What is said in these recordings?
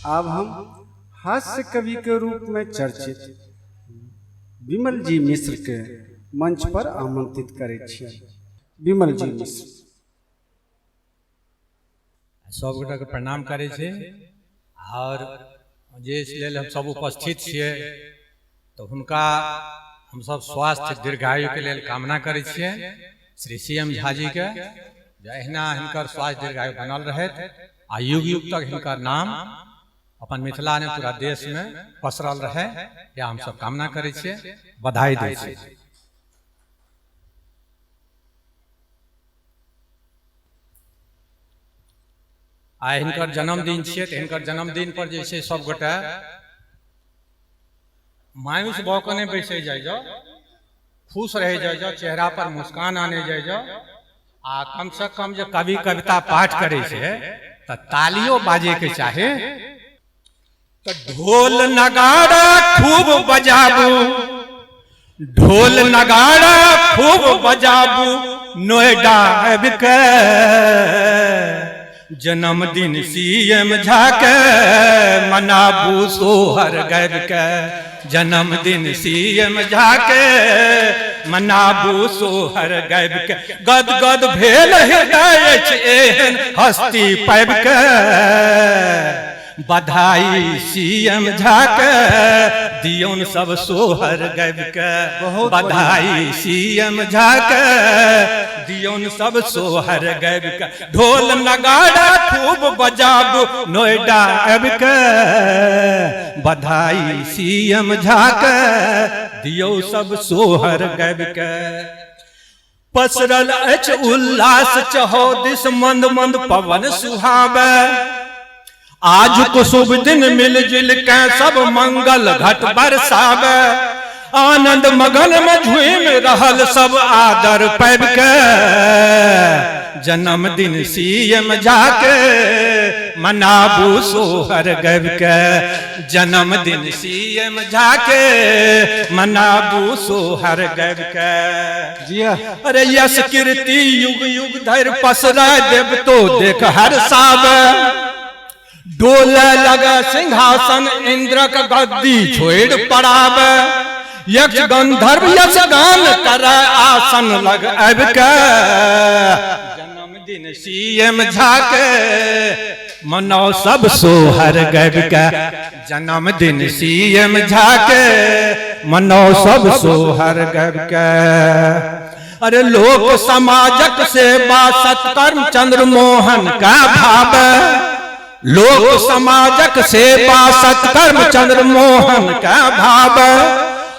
अब हम हास्य कवि के रूप में चर्चित विमल जी मिश्र के मंच पर आमंत्रित करे छियै। विमल जी मिश्र सब गोटा के प्रणाम करे छे और जे लेल हम सब उपस्थित छियै तो हुनका हम सब स्वास्थ्य दीर्घायु के लेल कामना करे छियै। श्री CM झा जी के जहिना हिनकर स्वास्थ्य दीर्घायु बनल रहे आ युग युग तक हिनकर नाम अपन मिथिला ने पूरा देश में पसरल रहे, या हम सब कामना करे छियै, बधाई दै छियै। आइ हिनकर जन्मदिन छियै तो हिनकर जन्मदिन पर जे छै सब गोटा मायूस भऽ कऽ नहि बैसे जाइजो, खुश रह जाइजो, चेहरा पर मुस्कान आने जाइजो। आ कम से कम जो कवि कविता पाठ करे छे तो तालियों बाजे के चाहे। तो ढोल नगाड़ा खूब बजाबू, ढोल नगाड़ा खूब बजाबू, नोएडा आबि के जन्मदिन CM झा के मनाबू सोहर गाबि के। जन्मदिन CM झा के मनाबू सोहर गाबि के। गद गद भेल हृदय एहन हस्ती पाबि के। बधाई CM झा के दियौन सब सोहर गाबि के। बधाई CM झा के दियौन सब सोहर गाबि के। ढोल नगाड़ा खूब बजाबू, नोएडा आबि के बधाई CM झा के दियौ सब सोहर गाबि के। पसरल अछि उल्लास चहुदिस, मंद मंद पवन सुहावे। आज को शुभ दिन मिलजुल के सब मंगल घट बरसावे। आनंद मगन में झूम रहल सब आदर पाबि के। जन्मदिन CM झा के मनाबू सोहर गाबि के। जन्मदिन CM झा के मनाबू सोहर गाबि के। अरे यश कीर्ति युग युग धरि पसरा देव तो देख हर सावे। डोले लगे सिंहासन इंद्रक गद्दी छोड़ पड़ावे। यक्ष गंधर्व यश गान करे आसन लग आबि के। जन्मदिन CM झा के मनाओ सब सोहर गाबि के। जन्मदिन CM झा के मनाओ सब सोहर गाबि के। अरे लोक समाजक सेवा सत्कर्म चंद्र मोहन का भावे। लोक समाजक सेवा सत्कर्म चंद्र मोहन का भाव।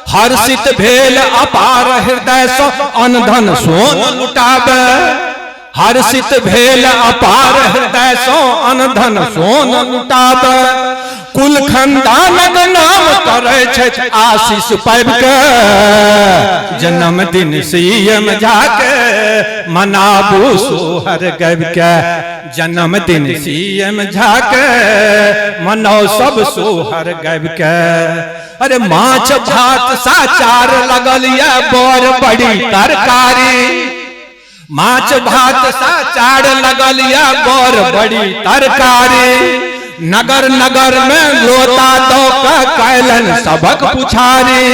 हर्षित भेल अपार हृदय सो अनधन सोन लुटावे। हर्षित भेल अपार हृदय सो अनधन सोन लुटावे। कुल खानदानक नाम करे छथि आशीष पाबि के। जन्मदिन CM झा के मनाबू सोहर गाबि के। जन्मदिन CM झा के मनाओ सब सोहर गाबि के। अरे माछ भात साचार लगल या बड़ बड़ी तरकारी। माछ भात साचार लगल या बड़ बड़ी तरकारी। नगर नगर में लोटा दो का कैलन सबक पुछारी।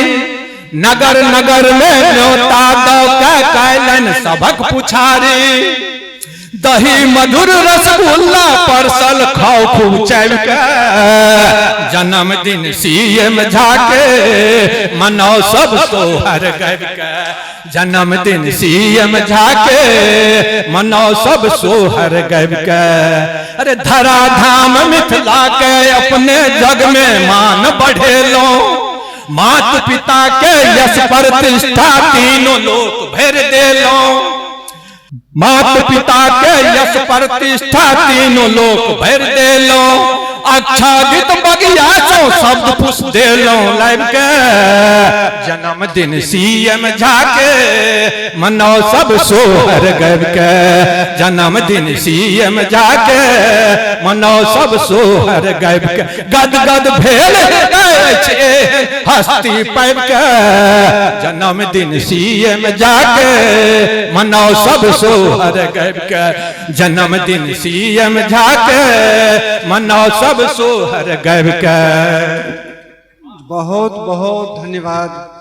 नगर नगर में लोटा दो का कैलन सबक पुछारी। दही मधुर रसगुल्ला परसल खाओ खूब चाबि के। जन्मदिन CM झा के मनाओ सब सोहर गाबि के। जन्मदिन CM झा के मनाओ सब सोहर गाबि के। अरे धरा धाम मिथिला के अपने जग में मान बढ़ेलो। मात पिता के यश प्रतिष्ठा तीनों लोक भर देलो। मात पिता के यश प्रतिष्ठा तीनों लोक भर देलो। अच्छा गीत बगिया सो शब्द पुष्प देलो लाइब के। जन्मदिन CM झा के मनाओ सब सोहर गाबि के। जन्मदिन CM झा के मनाओ सब सोहर गाबि के। गद गद भेल हस्ती पाबि के। जन्मदिन CM झा के मनाओ सब सोहर गाबि के। जन्मदिन CM झा के मनाओ सब सब सोहर गायब के। बहुत बहुत धन्यवाद।